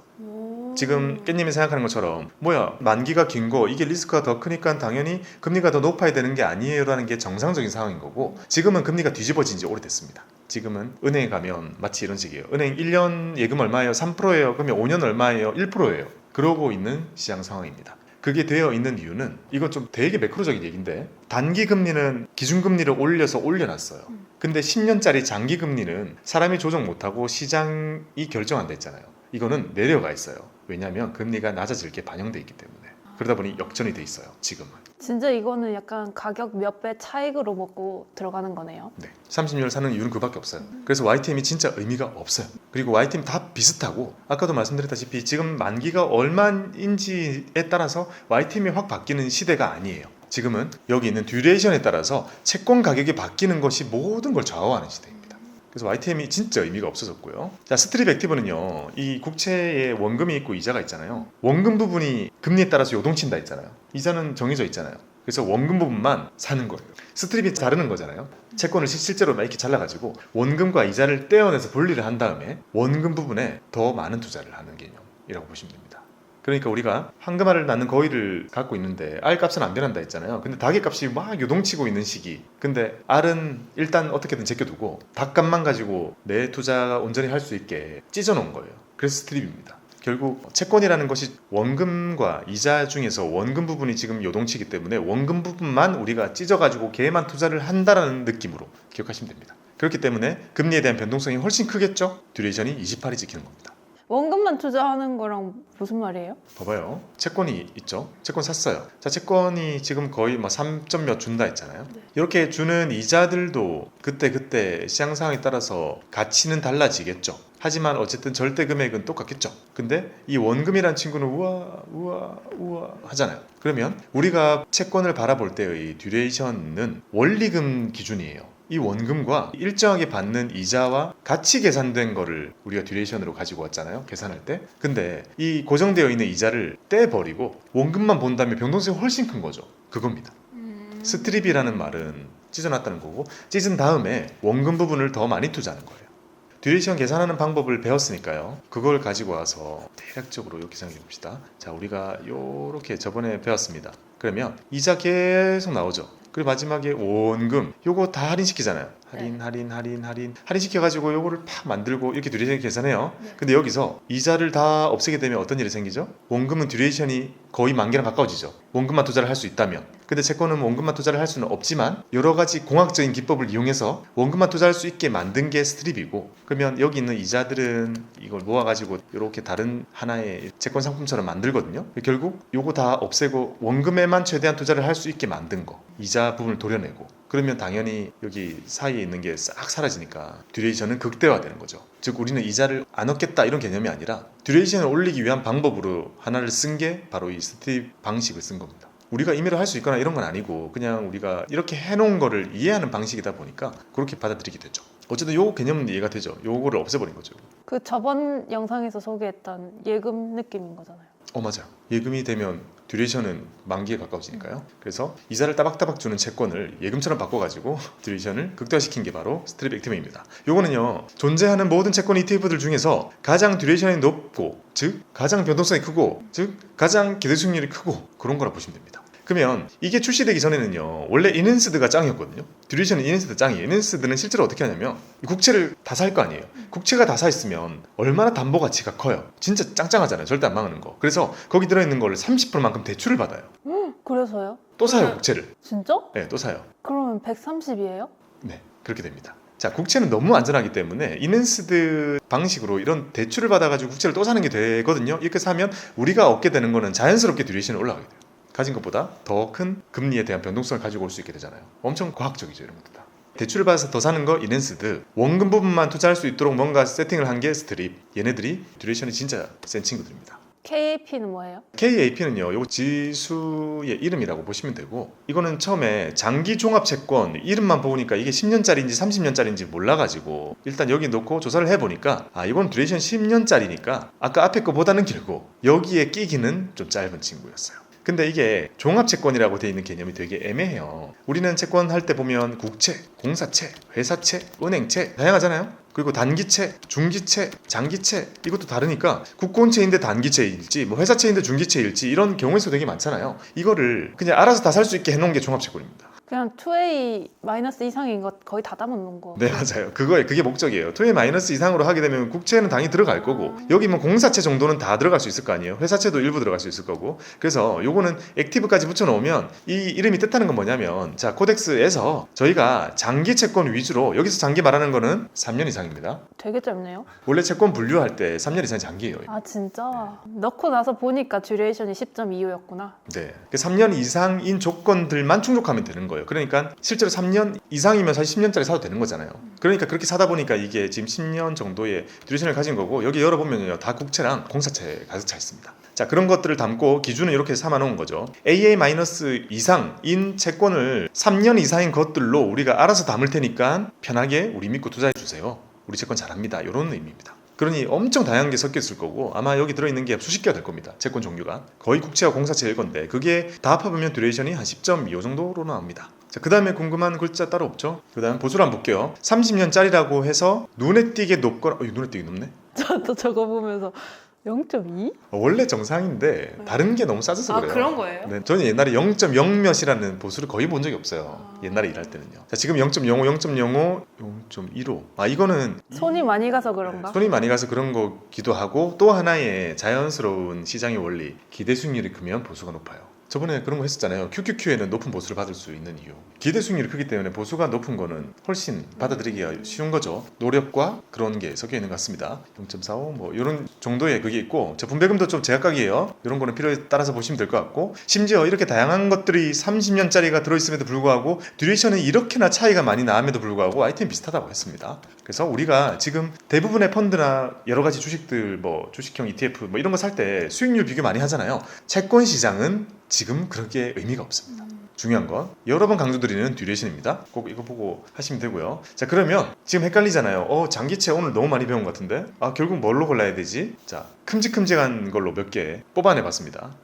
지금 깻님이 생각하는 것처럼 뭐야, 만기가 긴 거 이게 리스크가 더 크니까 당연히 금리가 더 높아야 되는 게 아니에요 라는 게 정상적인 상황인 거고, 지금은 금리가 뒤집어진 지 오래됐습니다. 지금은 은행에 가면 마치 이런 식이에요. 은행 1년 예금 얼마예요? 3%예요. 그러면 5년 얼마예요? 1%예요. 그러고 있는 시장 상황입니다. 그게 되어 있는 이유는, 이건 좀 되게 매크로적인 얘기인데, 단기 금리는 기준금리를 올려놨어요. 근데 10년짜리 장기 금리는 사람이 조정 못하고 시장이 결정한다 했잖아요. 이거는 내려가 있어요. 왜냐하면 금리가 낮아질 게 반영돼 있기 때문에. 그러다 보니 역전이 돼 있어요. 지금은. 진짜 이거는 약간 가격 몇 배 차익으로 먹고 들어가는 거네요. 네, 30년을 사는 이유는 그밖에 없어요. 그래서 YTM이 진짜 의미가 없어요. 그리고 YTM 다 비슷하고, 아까도 말씀드렸다시피 지금 만기가 얼마인지에 따라서 YTM이 확 바뀌는 시대가 아니에요. 지금은 여기 있는 듀레이션에 따라서 채권 가격이 바뀌는 것이 모든 걸 좌우하는 시대입니다. 그래서 YTM이 진짜 의미가 없어졌고요. 자, 스트립 액티브는요, 이 국채에 원금이 있고 이자가 있잖아요. 원금 부분이 금리에 따라서 요동친다 있잖아요. 이자는 정해져 있잖아요. 그래서 원금 부분만 사는 거예요. 스트립이 자르는 거잖아요. 채권을 실제로 이렇게 잘라가지고 원금과 이자를 떼어내서 분리를 한 다음에 원금 부분에 더 많은 투자를 하는 개념이라고 보시면 됩니다. 그러니까 우리가 황금알을 낳는 거위를 갖고 있는데 알 값은 안 변한다 했잖아요. 근데 닭의 값이 막 요동치고 있는 시기. 근데 알은 일단 어떻게든 제껴두고 닭값만 가지고 내 투자가 온전히 할 수 있게 찢어놓은 거예요. 그래서 스트립입니다. 결국 채권이라는 것이 원금과 이자 중에서 원금 부분이 지금 요동치기 때문에 원금 부분만 우리가 찢어가지고 걔만 투자를 한다라는 느낌으로 기억하시면 됩니다. 그렇기 때문에 금리에 대한 변동성이 훨씬 크겠죠? 듀레이션이 28이 지키는 겁니다. 원금만 투자하는 거랑 무슨 말이에요? 봐봐요. 채권이 있죠. 채권 샀어요. 자, 채권이 지금 거의 뭐 3점 몇 준다 했잖아요. 네. 이렇게 주는 이자들도 그때 시장 상황에 따라서 가치는 달라지겠죠. 하지만 어쨌든 절대 금액은 똑같겠죠. 근데 이 원금이란 친구는 우와 하잖아요. 그러면 우리가 채권을 바라볼 때의 듀레이션은 원리금 기준이에요. 이 원금과 일정하게 받는 이자와 같이 계산된 거를 우리가 듀레이션으로 가지고 왔잖아요. 계산할 때. 근데 이 고정되어 있는 이자를 떼버리고 원금만 본다면 변동성이 훨씬 큰 거죠. 그겁니다. 스트립이라는 말은 찢어놨다는 거고 찢은 다음에 원금 부분을 더 많이 투자하는 거예요. 듀레이션 계산하는 방법을 배웠으니까요. 그걸 가지고 와서 대략적으로 이렇게 생각해 봅시다. 자, 우리가 요렇게 저번에 배웠습니다. 그러면 이자 계속 나오죠. 그리고 마지막에 원금 요거 다 할인시키잖아요. 할인시켜가지고 요거를 팍 만들고 이렇게 듀레이션 계산해요. 네. 근데 여기서 이자를 다 없애게 되면 어떤 일이 생기죠? 원금은 듀레이션이 거의 만기랑 가까워지죠. 원금만 투자를 할 수 있다면. 근데 채권은 원금만 투자를 할 수는 없지만 여러 가지 공학적인 기법을 이용해서 원금만 투자할 수 있게 만든 게 스트립이고, 그러면 여기 있는 이자들은 이걸 모아가지고 이렇게 다른 하나의 채권 상품처럼 만들거든요. 결국 요거 다 없애고 원금에만 최대한 투자를 할 수 있게 만든 거, 이자 부분을 도려내고, 그러면 당연히 여기 사이에 있는 게 싹 사라지니까 듀레이션은 극대화되는 거죠. 즉 우리는 이자를 안 얻겠다 이런 개념이 아니라 듀레이션을 올리기 위한 방법으로 하나를 쓴 게 바로 이 스트립 방식을 쓴 겁니다. 우리가 임의로 할 수 있거나 이런 건 아니고 그냥 우리가 이렇게 해놓은 거를 이해하는 방식이다 보니까 그렇게 받아들이게 되죠. 어쨌든 요 개념은 이해가 되죠. 요거를 없애버린 거죠. 그 저번 영상에서 소개했던 예금 느낌인 거잖아요. 맞아요. 예금이 되면 듀레이션은 만기에 가까워지니까요. 그래서 이자를 따박따박 주는 채권을 예금처럼 바꿔가지고 듀레이션을 극대화시킨 게 바로 스트립 액티브입니다. 요거는요, 존재하는 모든 채권 ETF들 중에서 가장 듀레이션이 높고, 즉 가장 변동성이 크고, 즉 가장 기대 수익률이 크고 그런 거라 보시면 됩니다. 그러면 이게 출시되기 전에는요, 원래 인핸스드가 짱이었거든요. 듀레이션은 인핸스드 짱이에요. 인핸스드는 실제로 어떻게 하냐면 국채를 다 살 거 아니에요. 국채가 다 사 있으면 얼마나 담보 가치가 커요. 진짜 짱짱하잖아요. 절대 안 망하는 거. 그래서 거기 들어있는 거를 30%만큼 대출을 받아요. 그래서요? 또 사요, 국채를. 진짜? 네, 또 사요. 그러면 130이에요? 네, 그렇게 됩니다. 자, 국채는 너무 안전하기 때문에 인핸스드 방식으로 이런 대출을 받아가지고 국채를 또 사는 게 되거든요. 이렇게 사면 우리가 얻게 되는 거는 자연스럽게 듀레이션이 올라가게 돼요. 가진 것보다 더 큰 금리에 대한 변동성을 가지고 올 수 있게 되잖아요. 엄청 과학적이죠, 이런 것도 다. 대출을 받아서 더 사는 거 인핸스드, 원금 부분만 투자할 수 있도록 뭔가 세팅을 한 게 스트립. 얘네들이 듀레이션이 진짜 센 친구들입니다. KAP는 뭐예요? KAP는요, 이거 지수의 이름이라고 보시면 되고, 이거는 처음에 장기 종합 채권 이름만 보니까 이게 10년짜리인지 30년짜리인지 몰라가지고 일단 여기 놓고 조사를 해보니까 이건 듀레이션 10년짜리니까 아까 앞에 거보다는 길고 여기에 끼기는 좀 짧은 친구였어요. 근데 이게 종합채권이라고 되어 있는 개념이 되게 애매해요. 우리는 채권 할 때 보면 국채, 공사채, 회사채, 은행채 다양하잖아요. 그리고 단기채, 중기채, 장기채 이것도 다르니까 국권채인데 단기채일지 뭐 회사채인데 중기채일지 이런 경우의 수 되게 많잖아요. 이거를 그냥 알아서 다 살 수 있게 해놓은 게 종합채권입니다. 그냥 2A 마이너스 이상인 것 거의 다 담아놓은 거. 네, 맞아요. 그게 목적이에요. 2A 마이너스 이상으로 하게 되면 국채는 당연히 들어갈 거고, 여기 뭐 공사채 정도는 다 들어갈 수 있을 거 아니에요. 회사채도 일부 들어갈 수 있을 거고. 그래서 요거는 액티브까지 붙여놓으면 이 이름이 뜻하는 건 뭐냐면, 자, 코덱스에서 저희가 장기 채권 위주로, 여기서 장기 말하는 거는 3년 이상입니다. 되게 짧네요. 원래 채권 분류할 때 3년 이상이 장기예요. 아 진짜? 넣고 나서 보니까 듀레이션이 10.25였구나. 네, 3년 이상인 조건들만 충족하면 되는 거예요. 그러니까 실제로 3년 이상이면 사실 10년짜리 사도 되는 거잖아요. 그러니까 그렇게 사다 보니까 이게 지금 10년 정도의 듀레이션을 가진 거고, 여기 열어보면요, 다 국채랑 공사채 가득 차 있습니다. 자, 그런 것들을 담고 기준을 이렇게 삼아 놓은 거죠. AA- 이상인 채권을 3년 이상인 것들로 우리가 알아서 담을 테니까 편하게 우리 믿고 투자해 주세요. 우리 채권 잘합니다. 이런 의미입니다. 그러니 엄청 다양한 게 섞여 있을 거고, 아마 여기 들어있는 게 수십 개가 될 겁니다. 채권 종류가 거의 국채와 공사채일 건데, 그게 다 합하면 듀레이션이 한 10.25 정도로 나옵니다. 자, 그 다음에 궁금한 글자 따로 없죠? 그 다음 보수를 한번 볼게요. 30년짜리라고 해서 눈에 띄게 높거나, 눈에 띄게 높네? 저도 저거 보면서 0.2? 원래 정상인데 다른 게 너무 싸져서 그래요. 그런 거예요? 네, 저는 옛날에 0.0 몇이라는 보수를 거의 본 적이 없어요. 옛날에 일할 때는요. 자, 지금 0.05, 0.05, 0.15. 이거는 손이 많이 가서 그런가? 손이 많이 가서 그런 거기도 하고 또 하나의 자연스러운 시장의 원리, 기대 수익률이 크면 보수가 높아요. 저번에 그런 거 했었잖아요. QQQ에는 높은 보수를 받을 수 있는 이유. 기대 수익률이 크기 때문에 보수가 높은 거는 훨씬 받아들이기가 쉬운 거죠. 노력과 그런 게 섞여 있는 것 같습니다. 0.45 뭐 이런 정도의 그게 있고, 자, 분배금도 좀 제각각이에요. 이런 거는 필요에 따라서 보시면 될 것 같고, 심지어 이렇게 다양한 것들이 30년짜리가 들어있음에도 불구하고 듀레이션은 이렇게나 차이가 많이 나음에도 불구하고 아이템 비슷하다고 했습니다. 그래서 우리가 지금 대부분의 펀드나 여러 가지 주식들, 뭐 주식형 ETF 뭐 이런 거 살 때 수익률 비교 많이 하잖아요. 채권 시장은 지금 그렇게 의미가 없습니다. 중요한 건 여러 번 강조드리는 듀레이션입니다. 꼭 이거 보고 하시면 되고요. 자, 그러면 지금 헷갈리잖아요. 장기채 오늘 너무 많이 배운 것 같은데 결국 뭘로 골라야 되지? 자, 큼직큼직한 걸로 몇 개 뽑아내 봤습니다.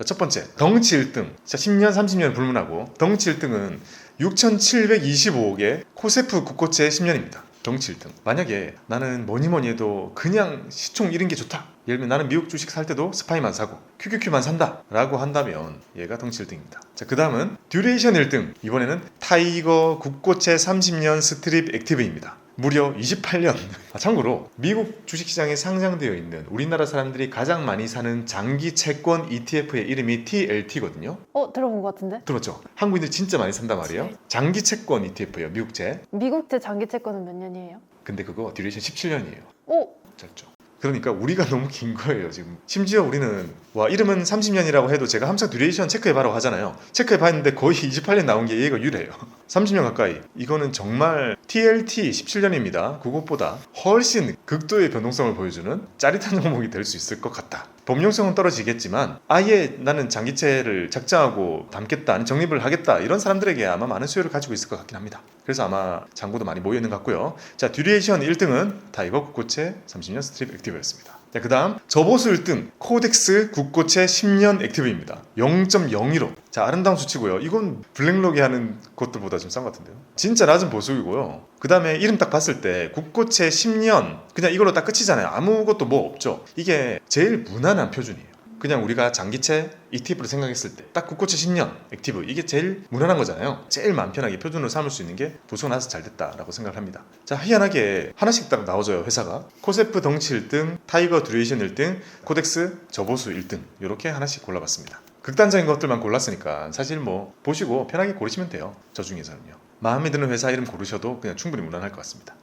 첫 번째, 덩치 1등. 자, 10년, 30년 불문하고 덩치 1등은 6,725억의 코세프 국고채 10년입니다. 덩치 1등. 만약에 나는 뭐니 해도 그냥 시총 1인 게 좋다. 예를 들면 나는 미국 주식 살 때도 스파이만 사고 QQQ만 산다 라고 한다면 얘가 덩치 1등입니다. 자, 그 다음은 듀레이션 1등. 이번에는 타이거 국고채 30년 스트립 액티브입니다. 무려 28년. 참고로 미국 주식시장에 상장되어 있는 우리나라 사람들이 가장 많이 사는 장기 채권 ETF의 이름이 TLT거든요. 들어본 것 같은데? 들었죠? 한국인들 진짜 많이 산단 말이에요. 장기 채권 ETF예요. 미국채. 미국채 장기 채권은 몇 년이에요? 근데 그거 듀레이션 17년이에요. 오! 짧죠. 그러니까 우리가 너무 긴 거예요 지금. 심지어 우리는 이름은 30년이라고 해도 제가 항상 듀레이션 체크해봐라고 하잖아요. 체크해봤는데 거의 28년 나온 게 얘가 유래요. 30년 가까이. 이거는 정말 TLT 17년입니다. 그것보다 훨씬 극도의 변동성을 보여주는 짜릿한 종목이 될 수 있을 것 같다. 범용성은 떨어지겠지만 아예 나는 장기채를 작정하고 담겠다, 아니 정립을 하겠다, 이런 사람들에게 아마 많은 수요를 가지고 있을 것 같긴 합니다. 그래서 아마 잔고도 많이 모여있는 것 같고요. 자, 듀레이션 1등은 타이거 국고채 30년 스트립 액티브였습니다. 자, 그 다음 저보수 1등 코덱스 국고채 10년 액티브입니다. 0.015. 자, 아름다운 수치고요. 이건 블랙록이 하는 것들보다 좀 싼 것 같은데요. 진짜 낮은 보수이고요. 그 다음에 이름 딱 봤을 때 국고채 10년 그냥 이걸로 딱 끝이잖아요. 아무것도 뭐 없죠. 이게 제일 무난한 표준이에요. 그냥 우리가 장기채 ETF를 생각했을 때 딱 국고채 10년 액티브, 이게 제일 무난한 거잖아요. 제일 마음 편하게 표준으로 삼을 수 있는 게 보수가 나서 잘 됐다라고 생각을 합니다. 자, 희한하게 하나씩 딱 나와줘요. 회사가 코세프 덩치 1등, 타이거 듀레이션 1등, 코덱스 저보수 1등, 이렇게 하나씩 골라봤습니다. 극단적인 것들만 골랐으니까 사실 뭐 보시고 편하게 고르시면 돼요. 저 중에서는요. 마음에 드는 회사 이름 고르셔도 그냥 충분히 무난할 것 같습니다.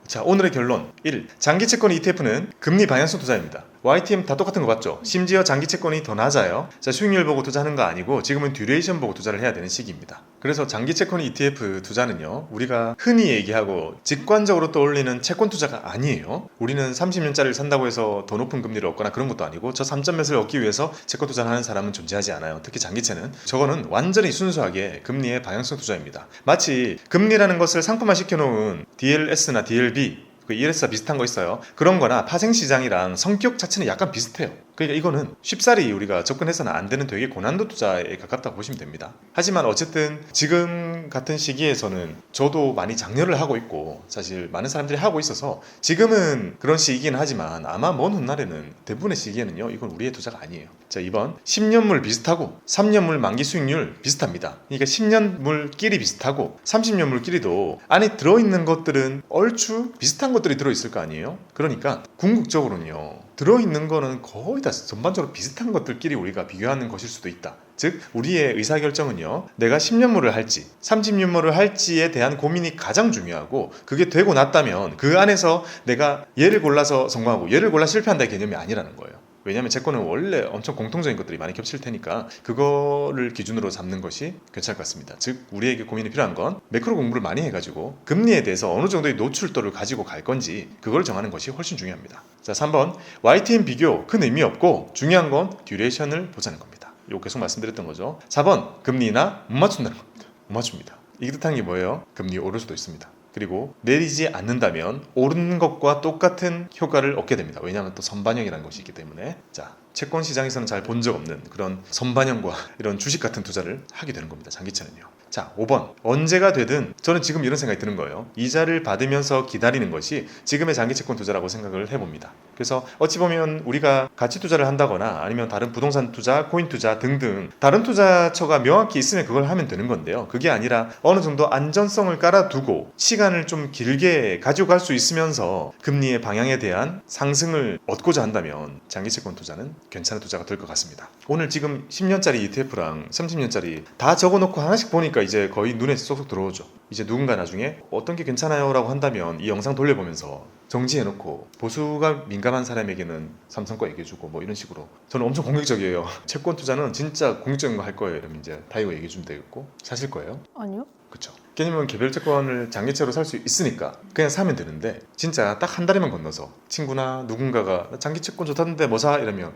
자, 오늘의 결론 1. 장기채권 ETF는 금리 방향성 투자입니다. YTM 다 똑같은 거 봤죠? 심지어 장기채권이 더 낮아요. 자, 수익률 보고 투자하는 거 아니고 지금은 듀레이션 보고 투자를 해야 되는 시기입니다. 그래서 장기채권 ETF 투자는요, 우리가 흔히 얘기하고 직관적으로 떠올리는 채권 투자가 아니에요. 우리는 30년짜리를 산다고 해서 더 높은 금리를 얻거나 그런 것도 아니고 저 3.몇을 얻기 위해서 채권 투자를 하는 사람은 존재하지 않아요. 특히 장기채는. 저거는 완전히 순수하게 금리의 방향성 투자입니다. 마치 금리라는 것을 상품화 시켜놓은 DLS나 DLB, 그 ELS가 비슷한 거 있어요. 그런 거나 파생시장이랑 성격 자체는 약간 비슷해요. 그러니까 이거는 쉽사리 우리가 접근해서는 안 되는 되게 고난도 투자에 가깝다고 보시면 됩니다. 하지만 어쨌든 지금 같은 시기에서는 저도 많이 장려를 하고 있고 사실 많은 사람들이 하고 있어서 지금은 그런 시기긴 하지만 아마 먼 훗날에는 대부분의 시기에는요, 이건 우리의 투자가 아니에요. 자, 2번 10년물 비슷하고 3년물 만기 수익률 비슷합니다. 그러니까 10년물끼리 비슷하고 30년물끼리도 안에 들어있는 것들은 얼추 비슷한 것들이 들어있을 거 아니에요. 그러니까 궁극적으로는요, 들어있는 거는 거의 다 전반적으로 비슷한 것들끼리 우리가 비교하는 것일 수도 있다. 즉 우리의 의사결정은요, 내가 10년물을 할지 30년물을 할지에 대한 고민이 가장 중요하고, 그게 되고 났다면 그 안에서 내가 얘를 골라서 성공하고 얘를 골라 실패한다의 개념이 아니라는 거예요. 왜냐하면 채권은 원래 엄청 공통적인 것들이 많이 겹칠 테니까 그거를 기준으로 잡는 것이 괜찮을 것 같습니다. 즉 우리에게 고민이 필요한 건 매크로 공부를 많이 해가지고 금리에 대해서 어느 정도의 노출도를 가지고 갈 건지 그걸 정하는 것이 훨씬 중요합니다. 자, 3번 YTM 비교 큰 의미 없고 중요한 건 듀레이션을 보자는 겁니다. 이거 계속 말씀드렸던 거죠. 4번 금리나 못 맞춘다는 겁니다. 못 맞춥니다. 이게 뜻하는 게 뭐예요? 금리 오를 수도 있습니다. 그리고 내리지 않는다면 오르는 것과 똑같은 효과를 얻게 됩니다. 왜냐하면 또 선반영이라는 것이 있기 때문에. 자, 채권 시장에서는 잘 본 적 없는 그런 선반영과 이런 주식 같은 투자를 하게 되는 겁니다. 장기채는요. 자, 5번. 언제가 되든 저는 지금 이런 생각이 드는 거예요. 이자를 받으면서 기다리는 것이 지금의 장기 채권 투자라고 생각을 해봅니다. 그래서 어찌 보면 우리가 가치 투자를 한다거나 아니면 다른 부동산 투자, 코인 투자 등등 다른 투자처가 명확히 있으면 그걸 하면 되는 건데요. 그게 아니라 어느 정도 안전성을 깔아두고 시간을 좀 길게 가지고 갈 수 있으면서 금리의 방향에 대한 상승을 얻고자 한다면 장기 채권 투자는 괜찮은 투자가 될 것 같습니다. 오늘 지금 10년짜리 ETF랑 30년짜리 다 적어놓고 하나씩 보니까 이제 거의 눈에 쏙쏙 들어오죠. 이제 누군가 나중에 어떤 게 괜찮아요 라고 한다면 이 영상 돌려보면서 정지해놓고 보수가 민감한 사람에게는 삼성 거 얘기해주고 뭐 이런 식으로 저는 엄청 공격적이에요. 채권 투자는 진짜 공격적인 거 할 거예요 이러면 이제 다 이거 얘기해주면 되겠고 사실 거예요? 아니요. 그쵸. 개념은 개별 채권을 장기채로 살 수 있으니까 그냥 사면 되는데 진짜 딱 한 달에만 건너서 친구나 누군가가 나 장기 채권 좋다는데 뭐 사? 이러면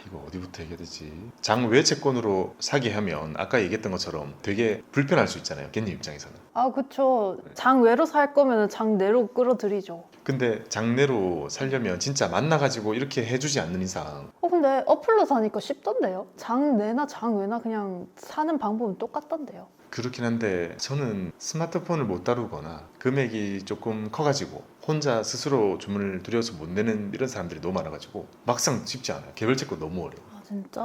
이거 어디부터 얘기해야 되지? 장외 채권으로 사게 하면 아까 얘기했던 것처럼 되게 불편할 수 있잖아요. 개님 입장에서는. 아, 그쵸. 장외로 살 거면 장내로 끌어들이죠. 근데 장내로 살려면 진짜 만나가지고 이렇게 해주지 않는 이상 근데 어플로 사니까 쉽던데요? 장내나 장외나 그냥 사는 방법은 똑같던데요. 그렇긴 한데 저는 스마트폰을 못 다루거나 금액이 조금 커가지고 혼자 스스로 주문을 들여서 못 내는 이런 사람들이 너무 많아가지고 막상 쉽지 않아요. 개별 채권 너무 어려워. 아, 진짜?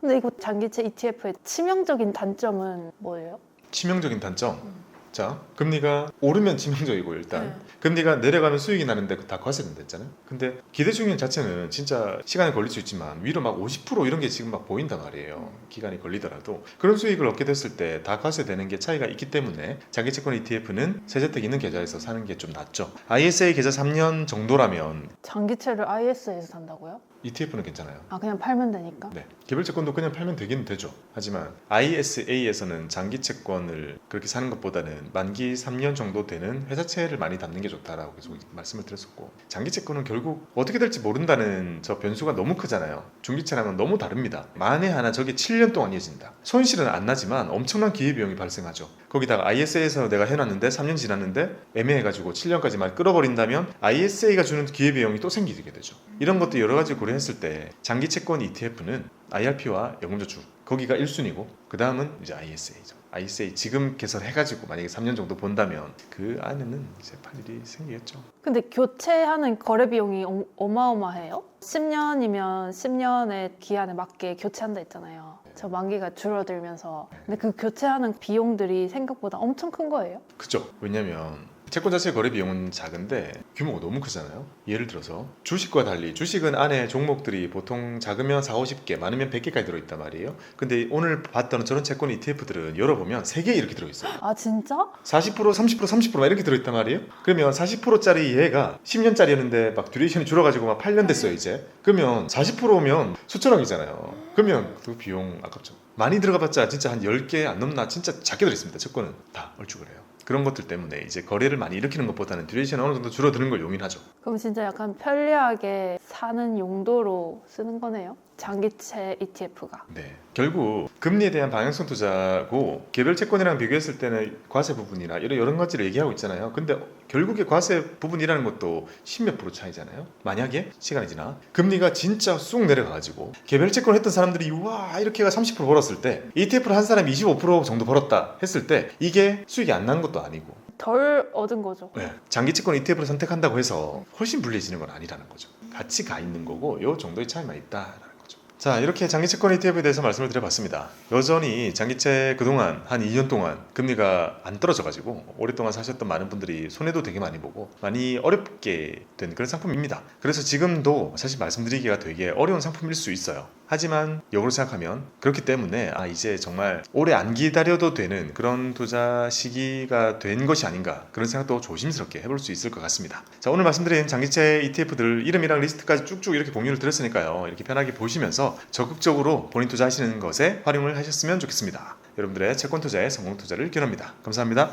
근데 이거 장기채 ETF의 치명적인 단점은 뭐예요? 치명적인 단점. 자, 금리가 오르면 치명적이고 일단 네. 금리가 내려가면 수익이 나는데 다 과세된다 했잖아요. 근데 기대수익률 자체는 진짜 시간이 걸릴 수 있지만 위로 막 50% 이런 게 지금 막 보인단 말이에요. 기간이 걸리더라도 그런 수익을 얻게 됐을 때 다 과세되는 게 차이가 있기 때문에 장기채권 ETF는 세저택 있는 계좌에서 사는 게 좀 낫죠. ISA 계좌 3년 정도라면 장기채를 IS에서 산다고요? ETF는 괜찮아요. 아, 그냥 팔면 되니까? 네, 개별채권도 그냥 팔면 되긴 되죠. 하지만 ISA에서는 장기채권을 그렇게 사는 것보다는 만기 3년 정도 되는 회사채를 많이 담는 게 좋다라고 계속 말씀을 드렸었고 장기채권은 결국 어떻게 될지 모른다는 저 변수가 너무 크잖아요. 중기채랑은 너무 다릅니다. 만에 하나 저게 7년 동안 이어진다. 손실은 안 나지만 엄청난 기회비용이 발생하죠. 거기다가 ISA에서 내가 해놨는데 3년 지났는데 애매해가지고 7년까지 만 끌어버린다면 ISA가 주는 기회비용이 또 생기게 되죠. 이런 것도 여러 가지 고려했을 때 장기채권 ETF는 IRP와 연금저축 거기가 1순위고 그 다음은 이제 ISA죠. ISA 지금 개설해가지고 만약에 3년 정도 본다면 그 안에는 이제 팔 일이 생기겠죠. 근데 교체하는 거래 비용이 어마어마해요? 10년이면 10년의 기한에 맞게 교체한다 했잖아요. 저 만기가 줄어들면서. 근데 그 교체하는 비용들이 생각보다 엄청 큰 거예요? 그죠. 왜냐면 채권 자체 거래 비용은 작은데 규모가 너무 크잖아요. 예를 들어서 주식과 달리 주식은 안에 종목들이 보통 작으면 4, 50개, 많으면 100개까지 들어있단 말이에요. 근데 오늘 봤던 저런 채권 ETF들은 열어보면 3개 이렇게 들어있어요. 아, 진짜? 40%, 30%, 30% 막 이렇게 들어있단 말이에요. 그러면 40%짜리 얘가 10년짜리였는데 막 듀레이션이 줄어가지고 막 8년 됐어요 이제. 그러면 40%면 수천억이잖아요. 그러면 그 비용 아깝죠. 많이 들어가봤자 진짜 한 10개 안 넘나 진짜 작게 들어있습니다. 채권은 다 얼추 그래요. 그런 것들 때문에 이제 거래를 많이 일으키는 것보다는 듀레이션이 어느 정도 줄어드는 걸 용인하죠. 그럼 진짜 약간 편리하게 사는 용도로 쓰는 거네요? 장기채 ETF가. 네. 결국 금리에 대한 방향성 투자고 개별 채권이랑 비교했을 때는 과세 부분이나 이런 여러 가지를 얘기하고 있잖아요. 근데 결국에 과세 부분이라는 것도 10몇 프로 차이잖아요. 만약에 시간이 지나 금리가 진짜 쑥 내려가가지고 개별 채권 했던 사람들이 와 이렇게가 30% 벌었을 때 ETF를 한 사람이 25% 정도 벌었다 했을 때 이게 수익이 안 나는 것도 아니고 덜 얻은 거죠. 네. 장기 채권 ETF를 선택한다고 해서 훨씬 불리해지는 건 아니라는 거죠. 같이 가 있는 거고 요 정도의 차이만 있다라는 거죠. 자, 이렇게 장기채권 ETF에 대해서 말씀을 드려봤습니다. 여전히 장기채 그동안 한 2년 동안 금리가 안 떨어져가지고 오랫동안 사셨던 많은 분들이 손해도 되게 많이 보고 많이 어렵게 된 그런 상품입니다. 그래서 지금도 사실 말씀드리기가 되게 어려운 상품일 수 있어요. 하지만 역으로 생각하면 그렇기 때문에 이제 정말 오래 안 기다려도 되는 그런 투자 시기가 된 것이 아닌가 그런 생각도 조심스럽게 해볼 수 있을 것 같습니다. 자, 오늘 말씀드린 장기채 ETF들 이름이랑 리스트까지 쭉쭉 이렇게 공유를 드렸으니까요. 이렇게 편하게 보시면서 적극적으로 본인 투자하시는 것에 활용을 하셨으면 좋겠습니다. 여러분들의 채권 투자에 성공 투자를 기원합니다. 감사합니다.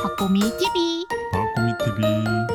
박보미 TV 박보미 TV